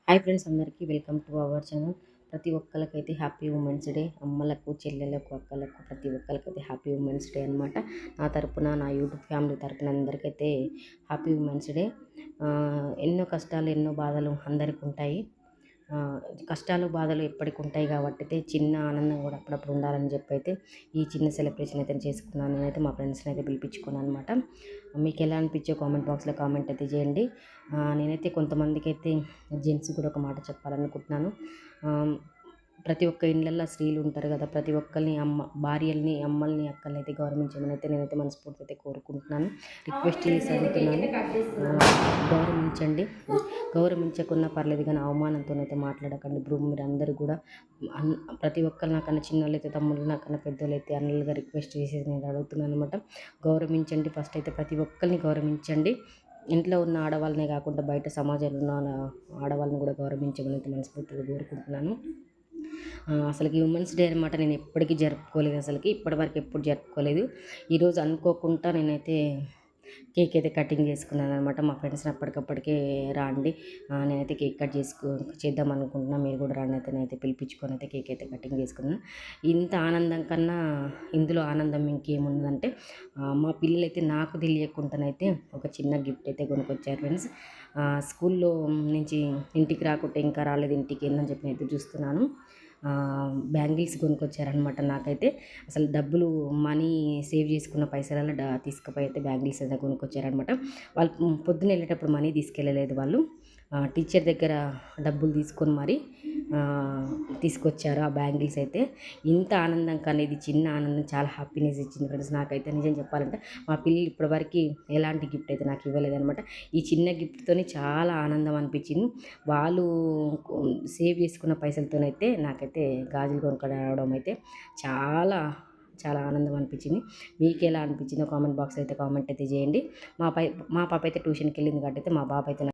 Hi friends, అందరికీ welcome to our channel. ప్రతి ఒక్కరికైతే happy women's day. అమ్మలకు, చెల్లెలకు, అక్కలకు ప్రతి ఒక్కరికైతే హ్యాపీ ఉమెన్స్ డే అనమాట. నా తరపున, నా యూట్యూబ్ ఫ్యామిలీ తరపున అందరికైతే హ్యాపీ ఉమెన్స్ డే. ఎన్నో కష్టాలు, ఎన్నో బాధలు అందరికీ ఉంటాయి. కష్టాలు, బాధలు ఎప్పటికి ఉంటాయి కాబట్టి అయితే చిన్న ఆనందం కూడా అప్పుడప్పుడు ఉండాలని చెప్పి అయితే ఈ చిన్న సెలబ్రేషన్ అయితే చేసుకున్నాను. నేనైతే మా ఫ్రెండ్స్ని అయితే పిలిపించుకున్నాను అనమాట. మీకు ఎలా అనిపించో కామెంట్ బాక్స్లో కామెంట్ అయితే చేయండి. నేనైతే కొంతమందికి అయితే జెంట్స్ కూడా ఒక మాట చెప్పాలనుకుంటున్నాను. ప్రతి ఒక్క ఇళ్ళల్లో స్త్రీలు ఉంటారు కదా, ప్రతి ఒక్కరిని భార్యల్ని, అమ్మల్ని, అక్కల్ని అయితే గౌరవించమని అయితే నేనైతే మనస్ఫూర్తి అయితే కోరుకుంటున్నాను. రిక్వెస్ట్ చేసి అడుగుతున్నాను, గౌరవించండి. గౌరవించకున్నా పర్లేదు కానీ అవమానంతోనైతే మాట్లాడకండి. బ్రో, మీరు అందరూ కూడా ప్రతి ఒక్కరు నాకన్నా చిన్నోళ్ళు అయితే, తమ్ముళ్ళు నాకన్నా పెద్దోళ్ళు అయితే, అన్నలుగా రిక్వెస్ట్ చేసి నేను అడుగుతున్నాను అనమాట. గౌరవించండి. ఫస్ట్ అయితే ప్రతి ఒక్కరిని గౌరవించండి. ఇంట్లో ఉన్న ఆడవాళ్ళనే కాకుండా బయట సమాజంలో ఉన్న ఆడవాళ్ళని కూడా గౌరవించమని అయితే మనస్ఫూర్తిగా కోరుకుంటున్నాను. అసలుకి ఉమెన్స్ డే అనమాట నేను ఎప్పటికీ జరుపుకోలేదు. ఇప్పటివరకు ఎప్పుడు జరుపుకోలేదు. ఈరోజు అనుకోకుండా నేనైతే కేక్ అయితే కటింగ్ చేసుకున్నాను అనమాట. మా ఫ్రెండ్స్ని అప్పటికప్పటికే రాండి, నేనైతే కేక్ కట్ చేద్దాం అనుకుంటున్నా, మీరు కూడా రాండి అయితే నేనైతే పిలిపించుకొని అయితే కేక్ అయితే కటింగ్ చేసుకున్నాను. ఇంత ఆనందం కన్నా ఇందులో ఆనందం ఇంకేముందంటే, మా పిల్లలైతే నాకు తెలియకుండానైతే ఒక చిన్న గిఫ్ట్ అయితే కొనుక్కొచ్చారు ఫ్రెండ్స్. స్కూల్లో నుంచి ఇంటికి రాకుంటే ఇంకా రాలేదు ఇంటికి ఏందని చెప్పి అయితే చూస్తున్నాను. బ్యాంగిల్స్ కొనుక్కొచ్చారనమాట. నాకైతే అసలు డబ్బులు, మనీ సేవ్ చేసుకున్న పైసలలో తీసుకుపోయి అయితే బ్యాంగిల్స్ అయితే కొనుక్కొచ్చారనమాట. వాళ్ళు పొద్దున్న వెళ్ళేటప్పుడు మనీ తీసుకెళ్ళలేదు. వాళ్ళు టీచర్ దగ్గర డబ్బులు తీసుకొని మరి తీసుకొచ్చారు ఆ బ్యాంగిల్స్ అయితే. ఇంత ఆనందం కానీ ఇది చిన్న ఆనందం, చాలా హ్యాపీనెస్ ఇచ్చింది ఫ్రెండ్స్ నాకైతే. నిజం చెప్పాలంటే మా పిల్లలు ఇప్పటివరకు ఎలాంటి గిఫ్ట్ అయితే నాకు ఇవ్వలేదనమాట. ఈ చిన్న గిఫ్ట్తోని చాలా ఆనందం అనిపించింది. వాళ్ళు సేవ్ చేసుకున్న పైసలతోనైతే నాకైతే గాజులు కొనుక్కోవడం అయితే చాలా చాలా ఆనందం అనిపించింది. మీకు ఎలా అనిపించిందో కామెంట్ బాక్స్ అయితే కామెంట్ అయితే చేయండి. మా పాప అయితే ట్యూషన్కి వెళ్ళింది కాబట్టి అయితే మా బాబు అయితే